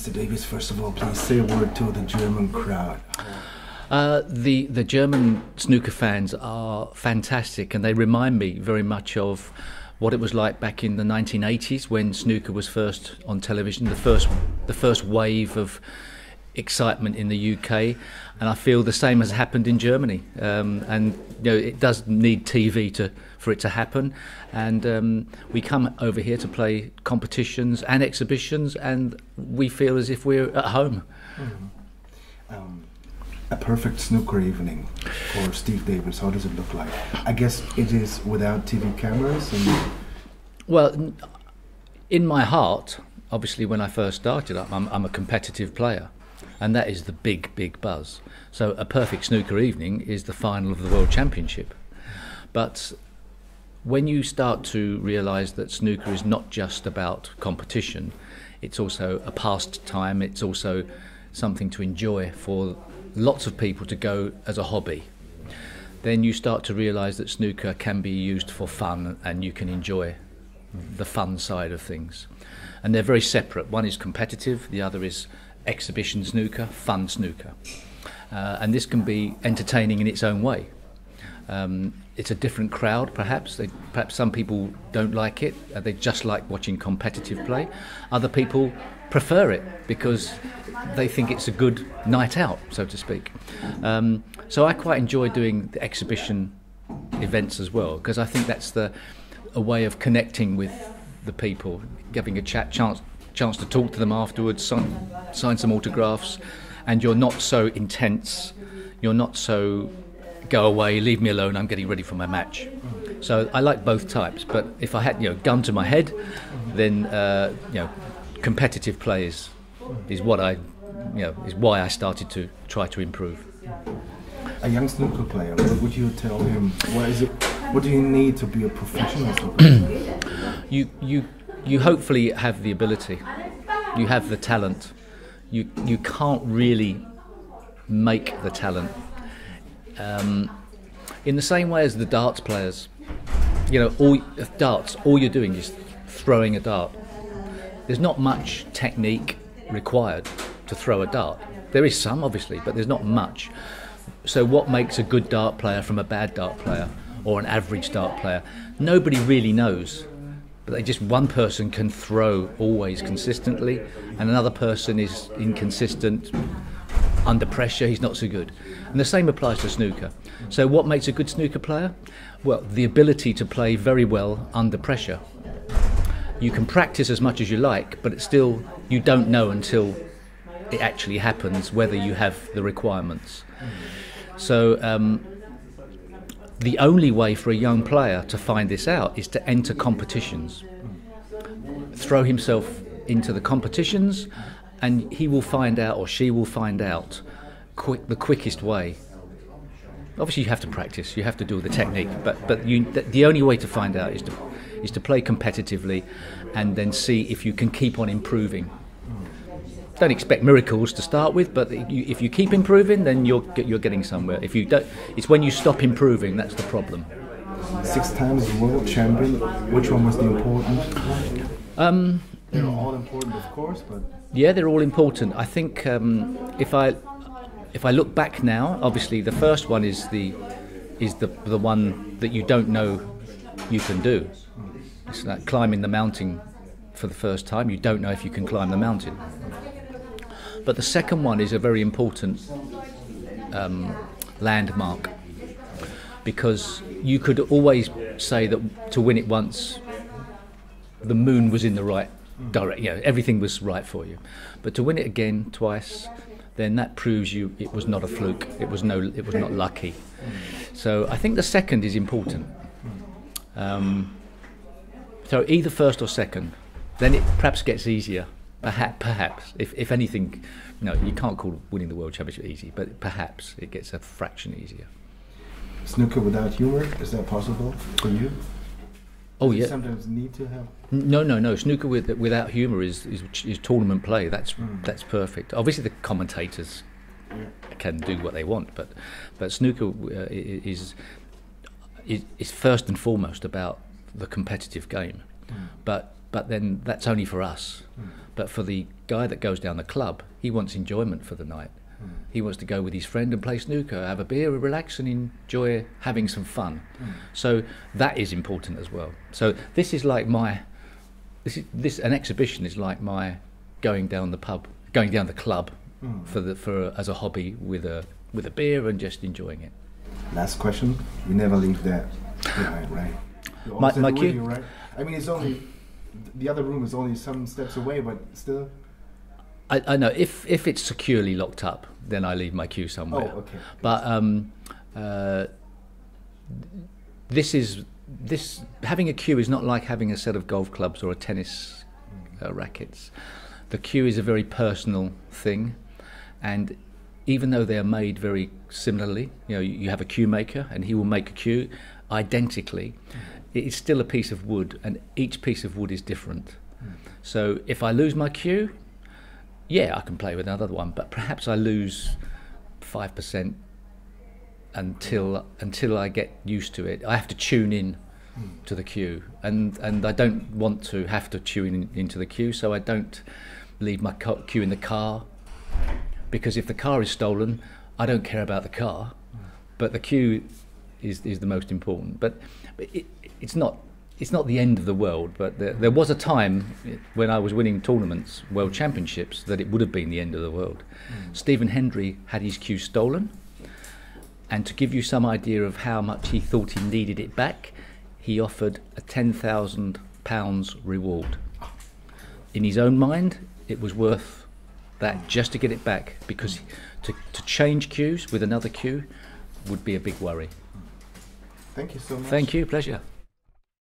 Mr. Davis, first of all, please say a word to the German crowd. The German snooker fans are fantastic, and they remind me very much of what it was like back in the 1980s when snooker was first on television, the first wave of excitement in the UK, and I feel the same has happened in Germany. And you know, it does need TV for it to happen, and we come over here to play competitions and exhibitions, and we feel as if we're at home. Mm-hmm. A perfect snooker evening for Steve Davis, how does it look like? I guess it is without TV cameras and... Well, in my heart, obviously when I first started, I'm a competitive player, and that is the big buzz. So a perfect snooker evening is the final of the World Championship. But when you start to realise that snooker is not just about competition, it's also a pastime, it's also something to enjoy for lots of people to go as a hobby, then you start to realise that snooker can be used for fun, and you can enjoy the fun side of things. And they're very separate. One is competitive, the other is exhibition snooker, fun snooker. And this can be entertaining in its own way. It's a different crowd, perhaps. Perhaps some people don't like it. They just like watching competitive play. Other people prefer it because they think it's a good night out, so to speak. So I quite enjoy doing the exhibition events as well, because I think that's a way of connecting with the people, giving a chance to talk to them afterwards, sign some autographs, and you're not so intense, you're not so go away, leave me alone, I'm getting ready for my match. So I like both types, but if I had gun to my head, then competitive play is what I is why I started to try to improve. A young snooker player, what would you tell him? What do you need to be a professional snooker player? You hopefully have the ability, you have the talent. You can't really make the talent. In the same way as the darts players, all you're doing is throwing a dart. There's not much technique required to throw a dart. There is some, obviously, but there's not much. So what makes a good dart player from a bad dart player or an average dart player? Nobody really knows. But one person can throw always consistently, and another person is inconsistent. Under pressure, he's not so good. And the same applies to snooker. So what makes a good snooker player? Well, the ability to play very well under pressure. You can practice as much as you like, but you don't know until it actually happens whether you have the requirements. So the only way for a young player to find this out is to enter competitions, throw himself into the competitions, and he will find out, or she will find out, the quickest way. Obviously, you have to practice, you have to do the technique, but the only way to find out is to play competitively, and then see if you can keep on improving. Don't expect miracles to start with, but if you keep improving, then you're getting somewhere. If you don't, it's when you stop improving that's the problem. 6 times world champion. Which one was the important? They're all important, of course, but yeah, they're all important. I think if I look back now, obviously the first one is the one that you don't know you can do. It's like climbing the mountain for the first time. You don't know if you can climb the mountain. But the second one is a very important landmark, because you could always say that to win it once, the moon was in the right direction, everything was right for you. But to win it again twice, then that proves it was not a fluke. It was not lucky. So I think the second is important. So either first or second, then it perhaps gets easier. Perhaps, if anything, you can't call winning the World Championship easy, but perhaps it gets a fraction easier. Snooker without humor, is that possible for you? Oh Does yeah. it sometimes need to have? No. Snooker without humour is tournament play. That's perfect. Obviously, the commentators can do what they want, but snooker is first and foremost about the competitive game. but then that's only for us. But for the guy that goes down the club, he wants enjoyment for the night. He wants to go with his friend and play snooker, have a beer, relax and enjoy having some fun. So that is important as well. So this is like an exhibition is like my going down the club as a hobby with a beer and just enjoying it. Last question. You never leave that behind, right? My cue? Right? I mean, it's only the other room is only some steps away, but still. I know if it's securely locked up, then I leave my cue somewhere. Oh, okay. But this having a cue is not like having a set of golf clubs or a tennis rackets. The cue is a very personal thing, and even though they are made very similarly, you have a cue maker and he will make a cue identically. It is still a piece of wood, and each piece of wood is different. So if I lose my cue, I can play with another one, but perhaps I lose 5% until I get used to it. I have to tune in to the cue, and I don't want to have to tune into the cue, so I don't leave my cue in the car, because if the car is stolen, I don't care about the car, but the cue is the most important. But it's not the end of the world, but there was a time when I was winning tournaments, world championships, that it would have been the end of the world. Stephen Hendry had his cue stolen, and to give you some idea of how much he thought he needed it back, he offered a £10,000 reward. In his own mind, it was worth that just to get it back, because to change cues with another cue would be a big worry. Thank you so much. Thank you, pleasure.